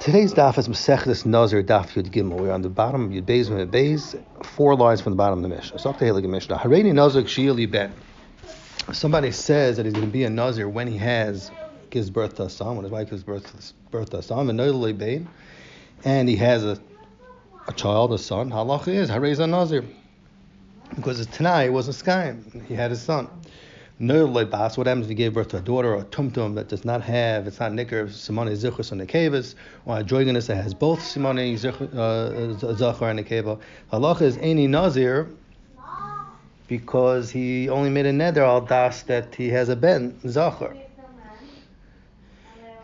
Today's daf is Masechtas Nazir Daf Yud Gimel. We're on the bottom of Yud Beis and Yud Beis, 4 lines from the bottom of the Mishnah. So, Mishnah. Hareini Nazir K'shiyali Ben. Somebody says that he's going to be a Nazir when he gives birth to a son, when his wife gives birth to a son, and he has a child, a son. Halacha is Hareini Nazir, because his Tanai was a Skayim. He had his son. What happens if he gave birth to a daughter or a tumtum that does not have, it's not nikr, simone zichus or nekevas, or a joiganus that has both simone zachar and nekeva? Halacha is any nazir because he only made a neder al das that he has a ben zachar.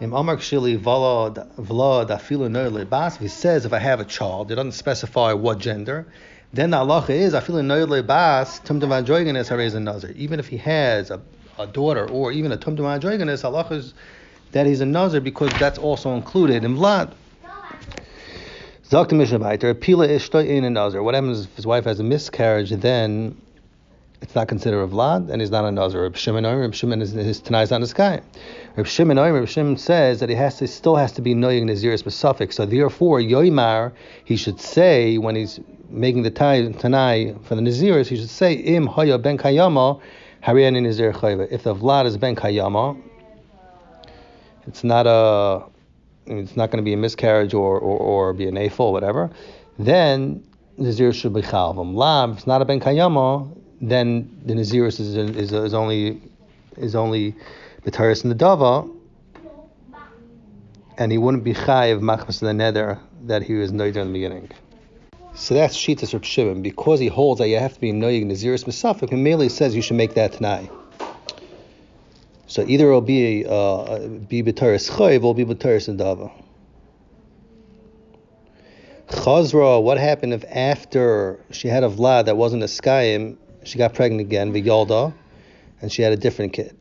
If he says if I have a child, it doesn't specify what gender. Then the halacha is I feel in noyed bas tumtum adroiganus harei a nazir. Even if he has a daughter or even a tumtum adroiganus, halacha is that he's a nazir because that's also included in vlad. Zok mishnah vayter pila ishtoi ein a nazir. What happens if his wife has a miscarriage? Then it's not considered a vlad and he's not a nazir. Reb Shimon is his tanais on the sky. Reb Shimon says that he still has to be noying naziris besafik. So therefore yoimar he should say when he's making the tanai for the naziris, he should say im haya ben kayama hariyani nazir chayva. If the vlad is ben kayama, it's not going to be a miscarriage or be an afol or whatever. Then nazir should be chalvam. Lab, if it's not a ben kayama, then the naziris is only b'taris in the dava, and he wouldn't be chayiv machmas the neder that he was noyed in the beginning. So that's Shitas Reb Shimon, because he holds that you have to be noyig naziris mesafik, and mainly says you should make that tanai. So either it'll be b'taris chayiv or be b'taris in dava. Chazra, what happened if after she had a vlad that wasn't a skayim, she got pregnant again, v'yalda, and she had a different kid,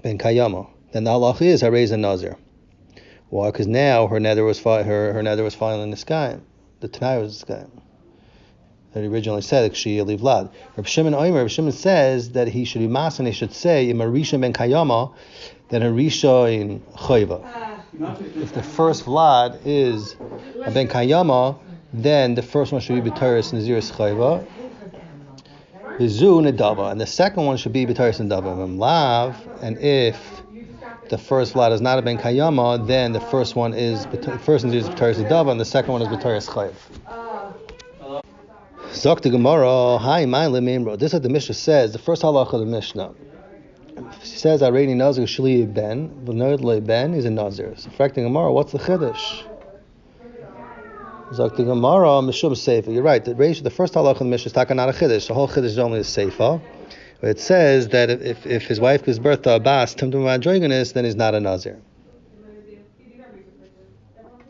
ben kayama? Then the halach is harei a nazir. Why? Because now her nether was final in the skayim. The Tanai was the skayim. That he originally said she leave vlad. Reb Shimon says that he should be mas and he should say im arisha ben kayama, then arisha in chayva. If the first vlad is a ben kayama, then the first one should be b'taris naziris chayva. Vizu nedava, and the second one should be b'taris nedava. Lav, and if the first vlad is not a ben kayama, then the first one is first is b'taris nedava, and the second one is b'taris chayv. Zok the Gemara, hi my lemimro. This is what the Mishnah says. The first halacha of the Mishnah. She says, "Areini nazir shli ben, v'noid le ben." He's a nazir. So, fracting Gemara, what's the chiddush? Zok the Gemara, mishum seifa. You're right. The first halacha of the Mishnah is talking not a chiddush. The whole chiddush is only a seifa. It says that if his wife gives birth to a bas tumtum adroiganus, then he's not a nazir.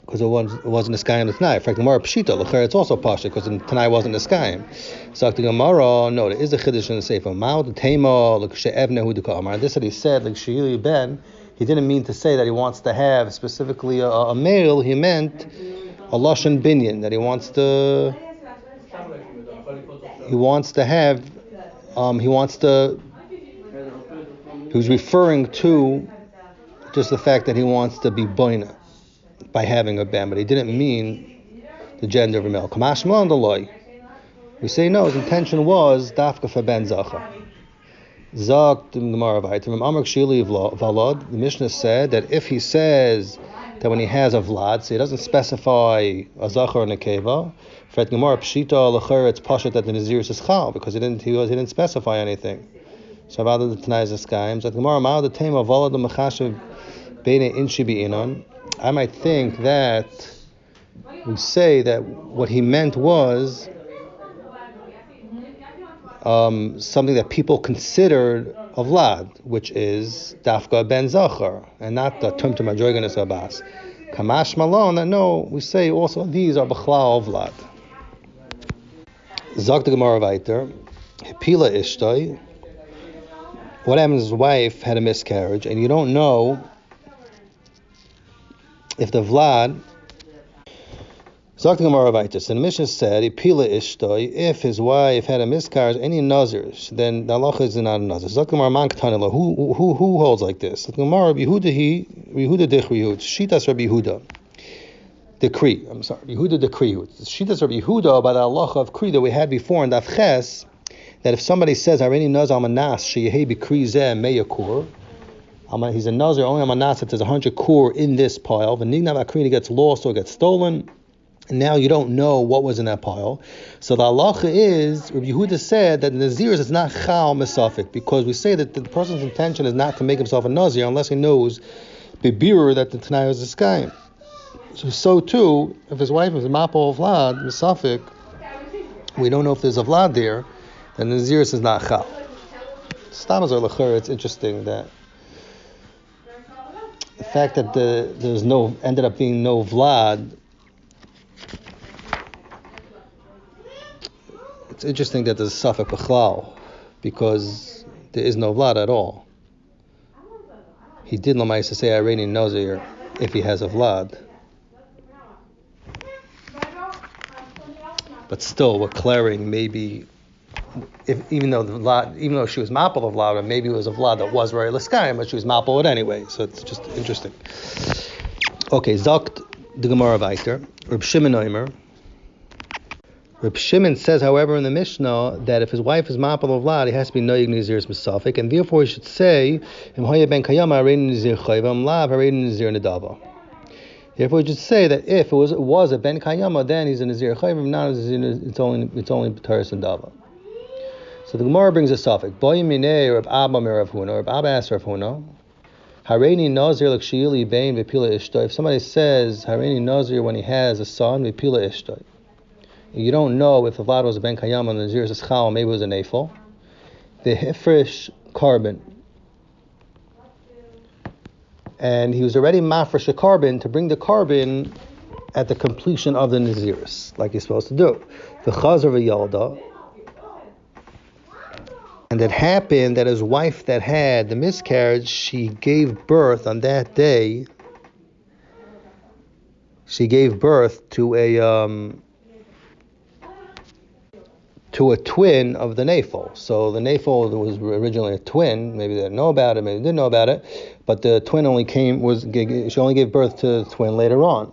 Because it wasn't a skayim the Tanai. In fact, the Gemara pshita, it's also pasha because the Tanai wasn't a skayim. So the Gemara, no, there is a chiddush in the sefer. Ma'od tema l'kshe'evne hu d'ka'amar. This that he said like she'ili ben, he didn't mean to say that he wants to have specifically a male. He meant a lashon binyan, that he wants he was referring to just the fact that he wants to be boina by having a ben, but he didn't mean the gender of a male. Kamashma on the loy. We say no, his intention was dafka for ben zacha. Zok the Gemara vayter Amar k'shili valad. The Mishnah said that if he says that when he has a vlad, so he doesn't specify a zachar and a keva. For the Gemara pshita l'cher, it's pashat that the naziris is chal because he didn't specify anything. So about the Tanai is a skayim. So the Gemara ma'od the tema valad the machashav bene inshi bi'inon. I might think that we say that what he meant was something that people considered a vlad, which is dafka ben zachar, and not the tumtum adroiganus abas. Kamash malon, that no, we say also these are b'chlal vlad. Zok the Gemara vayter, hipila ishtoi. What happens if his wife had a miscarriage, and you don't know if the vlad, Zok the Gemara vayter, and the Mishnah said, "Ipila ishtoi." If his wife had a miscarriage, any nazirs, then the halacha is not a nazir. Zok the Gemara man k'tanila. Who holds like this? The Gemara Yehuda Dich Yehud Shitas Rabbi Yehuda. decree. I'm sorry, Yehuda decree. She does Rabbi Yehuda by the halacha of kri that we had before in Daf Ches, that if somebody says, "Hareini nazar manas sheyehi b'kri zeh meyakur," he's a nazar only on manas that there's 100 kur in this pile. The nignav akri gets lost or gets stolen, and now you don't know what was in that pile. So the halacha is, Rabbi Yehuda said that Naziris is not chal mesafik, because we say that the person's intention is not to make himself a Nazir unless he knows bebirur that the Tanai is a sky. So too, if his wife is a mapol vlad mesafik, we don't know if there's a vlad there, then Naziris is not chal. Stamazar lechur, it's interesting that the fact that ended up being no vlad. It's interesting that there's a safek b'chlal, because there is no vlad at all. He did l'maisa say Hareini nazir if he has a vlad, but still we're clearing maybe even though she was mapel of vlad, maybe it was a vlad that was very l'skayim, but she was mapel it anyway. So it's just interesting. Okay, zakt the Gemara weiter. Reb Shimon Omer. Reb Shimon says, however, in the Mishnah, that if his wife is mapel of vlad, he has to be noyig naziris mesafik, and therefore he should say, Im hoya ben kayama hareini nazir chayvam lav hareini nazir nedava. Therefore, we should say that if it was a ben kayama, then he's a nazir chayvam. Not it's only b'taris and dava. So the Gemara brings a suffix. Boy minei Reb Abba merav Huna. Reb Abba asks Rav Huna, Hareini nazir l'kshiyili bein v'pila ishtoi. If somebody says Hareini nazir when he has a son v'pila ishtoi, you don't know if the vlad was a ben kayama and the nazir is chal, maybe it was an eifel. The hifresh carbon, and he was already mafresh a carbon to bring the carbon at the completion of the naziris, like he's supposed to do. The chazar v'yalda, and it happened that his wife that had the miscarriage, she gave birth on that day. She gave birth to a twin of the nafel. So the nafel was originally a twin. Maybe they didn't know about it. Maybe they didn't know about it. But the twin she only gave birth to the twin later on.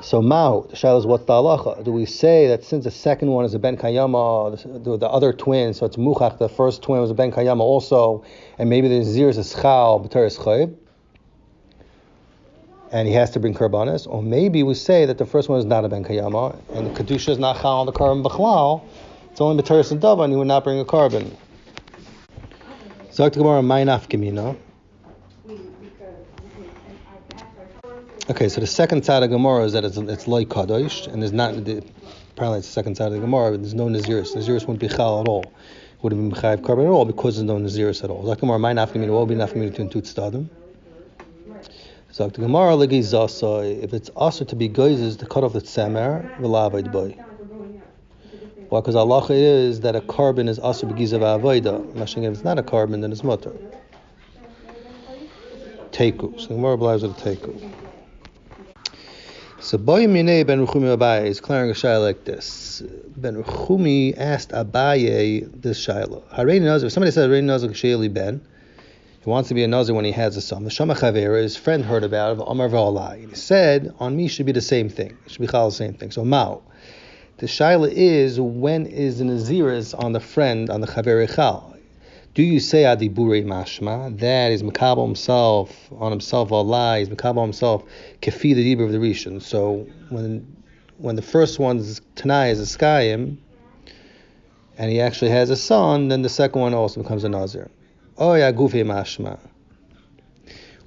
So Mao, the shaila is what's the halacha? Do we say that since the second one is a ben kayama, the other twin, so it's muchach, the first twin was a ben kayama also, and maybe the nazir is a schal b'teres chayv, and he has to bring karbanis? Or maybe we say that the first one is not a ben kayama, and the kedusha is not chal on the carbon b'chlal, it's only b'teres and dava, and he would not bring a carbon. Zok the Gemara ma'inaf gemina. Okay, so the second side of Gemara is that it's like kadosh, and there's not. Apparently, it's the second side of the Gemara, but there's no naziris. Naziris wouldn't be chal at all. Wouldn't be chayiv carbon at all because there's no naziris at all. Zok the Gemara ma'inaf gemina. What would be nafgemina between two tzadim? Zok the Gemara legi zasai. If it's also to be goyzes to cut off the tzemer v'la'avoid boy. Why? Because Allah is that a carbon is also begizav avoida. If it's not a carbon, then it's mutter. Teiku. So the Gemara believes with a teiku. So Boy Minei Ben Ruchumi Abaye is clearing a shayla like this. Ben Ruchumi asked Abaye this shayla. Hareini nazir. If somebody says Hareini nazir k'sheili ben, he wants to be a nazir when he has a son. The Shama Chavera, his friend heard about it. Amar v'alai. He said, on me should be the same thing. It should be chal the same thing. So Mao. The shayla is, when is the naziris on the friend, on the Chavera chal? Do you say adibure mashma, that is makabel himself on himself Allah, he's makabel himself kefi the dibur of the rishon? So when the first one's tanai is a skayim, and he actually has a son, then the second one also becomes a nazir. Oh yeah, gufe mashma.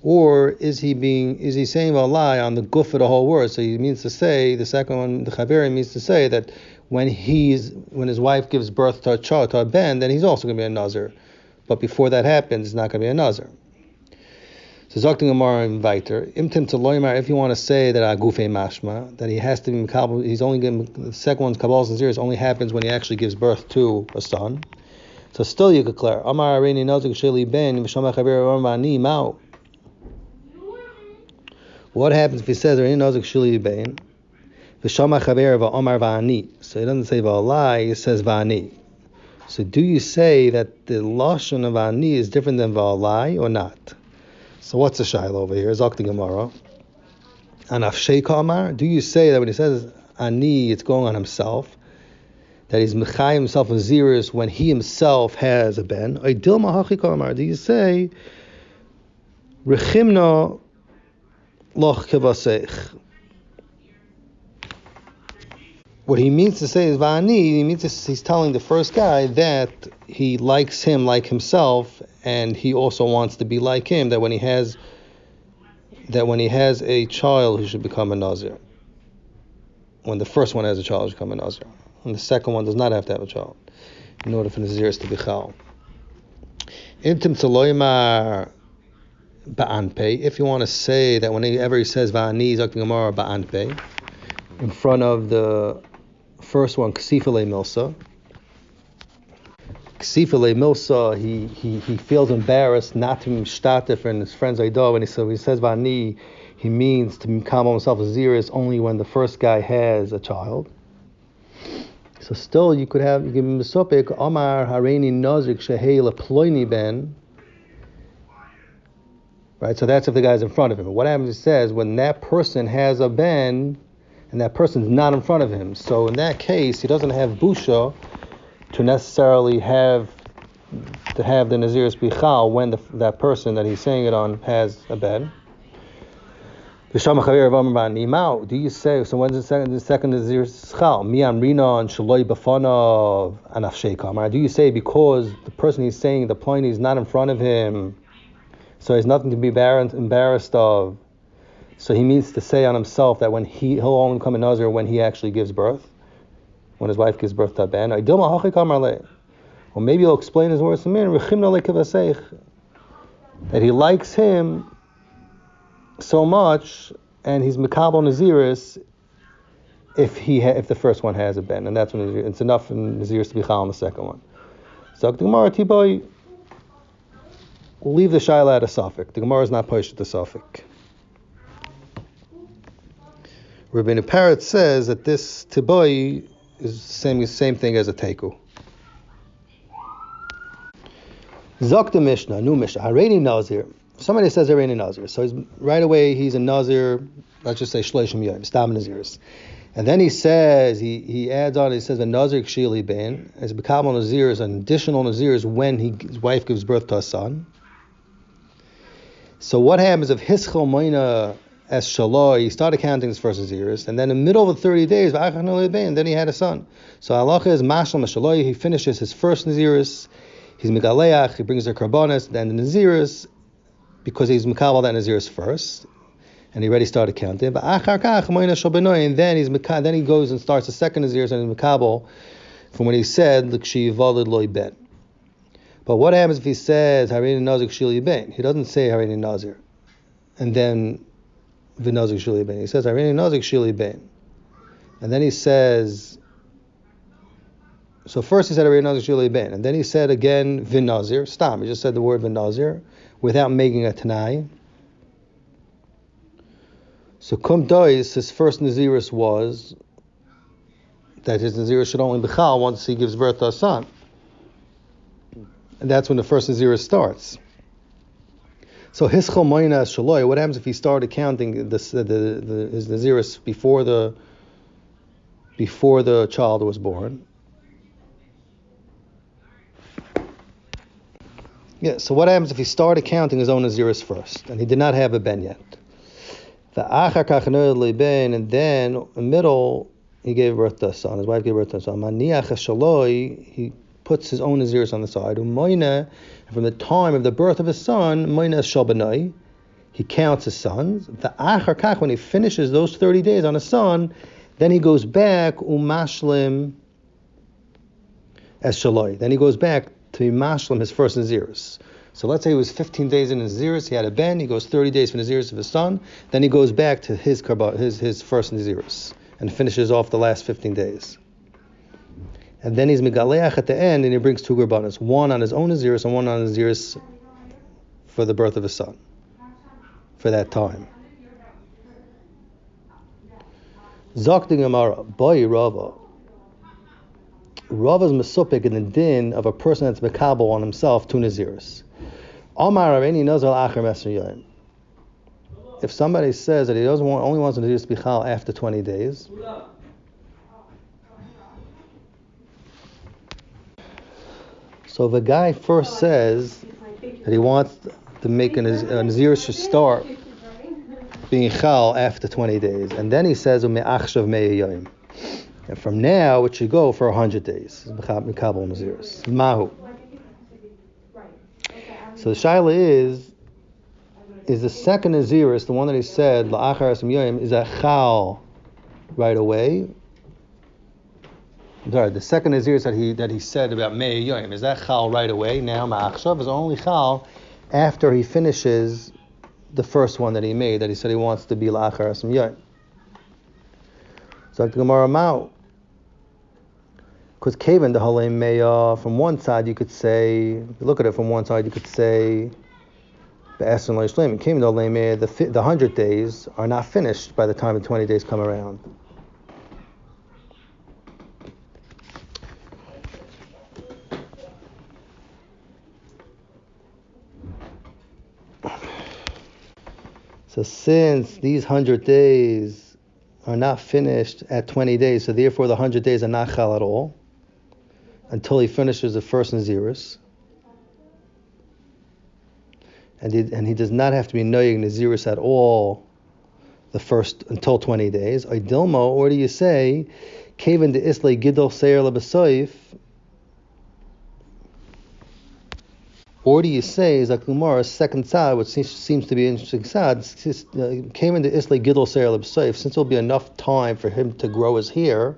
Or is he saying Allah on the guf of the whole word? So he means to say, the second one, the chaveri, means to say that when his wife gives birth to a child, to a ben, then he's also going to be a nazir. But before that happens, it's not going to be a nazir. So Zokting Amar Inviter, Imtim to Loimar, if you want to say that Agufe Mashma, that he has to be Makabal, he's only getting, the second one's Kabbalah Naziris only happens when he actually gives birth to a son. So still you could declare, Amar Areini Nazir Sheli Ben, Vishama Chaber Ramani Mao. What happens if he says Areini Nazir Sheli Ben, Vishama Chaber Amar Vani? So he doesn't say V'alai, he says Vani. So do you say that the lashon of ani is different than v'alai or not? So what's the shaila over here? Zok the Gemara. Anafshei Kamar, do you say that when he says Ani, it's going on himself, that he's Mechai himself in Ziris when he himself has a ben? Or Dilma Hachi Kamar, do you say Rechimna Loch Kevasech? What he means to say is Va'ani, he's telling the first guy that he likes him like himself, and he also wants to be like him, that when he has a child, he should become a Nazir. When the first one has a child, he should become a Nazir. And the second one does not have to have a child in order for the Naziris to be Chal. Intim Taloymar Ba'anpei, if you want to say that whenever he says Va'ani, Zakti Gemara Ba'anpei, in front of the first one, Ksifale Milsa. Ksifale Milsa, he feels embarrassed not to be mishtatif in his friend's Aidah. When he says Va'ani, he means to become himself a Ziris only when the first guy has a child. So still, you give him a sopik, Omar Hareini Nazik Shehei Leploini Ben. Right, so that's if the guy's in front of him. But what happens, it says, when that person has a ben, and that person's not in front of him. So in that case, he doesn't have busha to necessarily have the Naziris Bichal when that person that he's saying it on has a ben. Do you say, so when's the second Naziris Bichal? Mian Rina and Shaloi Bafanov and Afshei Kamar. Do you say because the person he's saying, the point is not in front of him, so he's nothing to be embarrassed of? So he means to say on himself that when he'll only become a Nazir when he actually gives birth, when his wife gives birth to a ben. Or maybe he'll explain his words to me, that he likes him so much, and he's Mekabel Naziris if the first one has a ben, and that's when it's enough for Naziris to be Chal on the second one. So the Gemara Tiboy, we'll leave the Shaila at a suffix. The Gemara is not pushed at the suffix. Rabbeinu Parrot says that this Tiboy is the same thing as a Teiku. Zok the Mishnah, new Mishnah, Hareini Nazir. Somebody says Hareini Nazir, so right away he's a Nazir, let's just say Shloshim Yom, Stam Naziris. And then he says, he adds on, he says a Nazir Kshili Ben, as a Bekabal Nazir is an additional Nazir is when his wife gives birth to a son. So what happens if Hischel Moina as Shaloi, he started counting his first Naziris, and then in the middle of the 30 days, then he had a son. So halacha is Mashal Shaloi, he finishes his first Naziris, he's Megaleach, he brings the Karbonis, then the Naziris, because he's Mekabal that Naziris first, and he already started counting. But and then he goes and starts the second Naziris, and he's Mekabal from when he said, L'kshiv Valid Loi Ben. But what happens if he says Hareini Nazir Kshili Ben? He doesn't say Hareini Nazir, and then V'Nazir Kshili Ben. He says Hareini Nazir Kshili Ben, and then he says. So first he said Hareini Nazir Kshili Ben, and then he said again V'Nazir. Stam. He just said the word V'Nazir without making a Tanai. So Kum Dois, his first Naziris was that his Naziris should only be Chal once he gives birth to a son. And that's when the first Naziris starts. So Hischel Moina Shaloi, what happens if he started counting his Naziris before the child was born? Yeah, so what happens if he started counting his own Naziris first, and he did not have a ben yet? And then in the middle, he gave birth to a son. His wife gave birth to a son. He puts his own Naziris on the side. And from the time of the birth of his son, he counts his sons. When he finishes those 30 days on a son, then he goes back umashlim as shaloi. Then he goes back to mashlim his first Naziris. So let's say he was 15 days in Naziris, he had a ben, he goes 30 days for Naziris of his son, then he goes back to his first Naziris and finishes off the last 15 days. And then he's megaleach at the end, and he brings two Gurbanas, one on his own Naziris and one on Naziris for the birth of his son, for that time. Zok the Gemara, boy Rava. Rava's mesupik in the din of a person that's mekabel on himself two Naziris. Omar Hareini Nazir Acher Messer Yom. if somebody says that he only wants to do this bichal after 20 days, so if a guy first says that he wants to make a Nazir should start being chal after 20 days, and then he says u'me'achshav me'yayim, and from now it should go for 100 days. Mikabel Naziris. Mahu. So the shaila is the second Naziris, the one that he said la'achar asem yayim, is that chal right away? Sorry, the second Naziris that he said about me'yayim, is that chal right away? Now ma'achshav is only chal after he finishes the first one that he made, that he said he wants to be la'achar asem yayim. So the Gemara Ma'u. Because Kavan the Halem Meya, from one side you could say, if you look at it from one side, you could say Be'esron Lo Yishleim. Kavan the Halem Meya, the 100 days are not finished by the time the 20 days come around. So since these 100 days are not finished at 20 days, so therefore the 100 days are not chal at all until he finishes the first Naziris. And he does not have to be noyeg Naziris at all the first until 20 days. Dilmo, or do you say, Kaven de Islay Gidol Seir Lebesoif? Or do you say, is like Gemara's second side, which seems to be an interesting side, came into Islay Gidol Seir Lebsaif, since there'll be enough time for him to grow his hair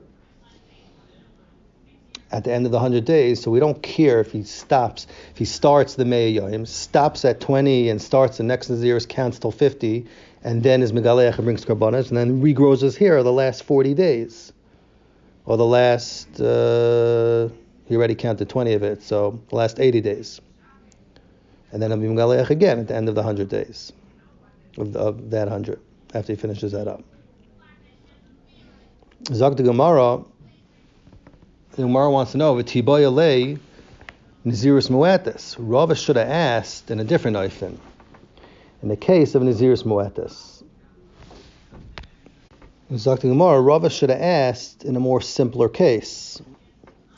at the end of the 100 days, so we don't care if he starts the Me'ayim, stops at 20 and starts the next Naziris, counts till 50, and then is Megaleach and brings Karbanas, and then regrows his hair the last 40 days. Or the last, he already counted 20 of it, so the last 80 days. And then he'll be Megaleach again at the end of the 100 days, of that 100, after he finishes that up. Zok the Gemara wants to know, V'tiboy alei Naziris Mu'atis. Rava should have asked in a different oifen. In the case of Naziris Mu'atis. Zok the Gemara, Rava should have asked in a more simpler case.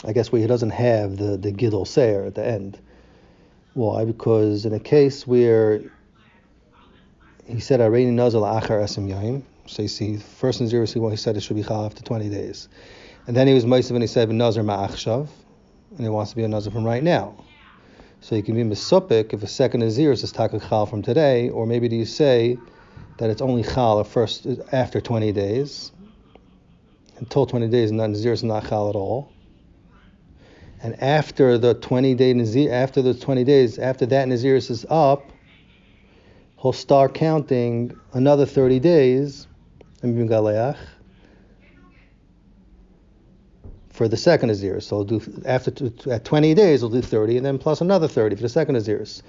I guess where he doesn't have the Gidol Seir at the end. Why? Because in a case where he said, Areini Nazal Achar Asem Yaim, so you see, first in 0, he said it should be Chal after 20 days. And then he was Meisav and he said, Nazar Ma'achshav, and he wants to be a Nazar from right now. So you can be Mesupik if a second Nazir is Taka Chal from today, or maybe do you say that it's only Chal first after 20 days? Until 20 days, Nazir is not Chal at all. And after the 20-day Nazir, after the 20 days, after that Naziris is up, he'll start counting another 30 days in Galeach for the second Naziris. So he'll do at 20 days he'll do 30, and then plus another 30 for the second Naziris.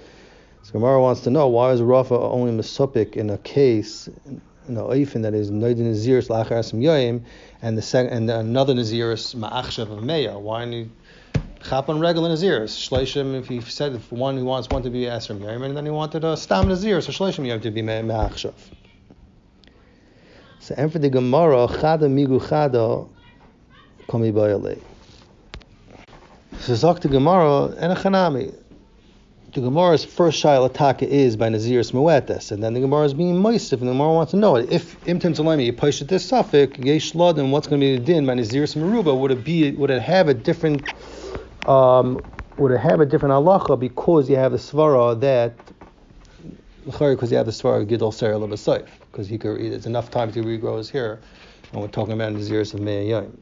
So Gemara wants to know, why is Rafa only Mesupik in a case, Oifen that is Noid Naziris Lachar Asem Yoim, and another Naziris Ma'achshav of Meya? Why don't you Chap on regular Naziris? Shleishim, if he said if one who wants one to be Asrim Yom, and then he wanted a Stam Nazir, so Shleishim Yom to be Me'achshav. So, and for the Gemara, Chada Migu Chada Komi Bayalei. So, Zok the Gemara, and a Chanami. The Gemara's first Shaila Taka is by Naziris Mu'etes, and then the Gemara is being moistif, and the Gemara wants to know it. If Imtim Zalemi, you push it this suffix, Yesh Laden, what's going to be the din by Naziris Meruba? Would it have a different halacha because you have the svara that because you have the svara Gidol Seir Lebasayif, because it's enough time to regrow his hair, and we're talking about Naziris of Me'ayim.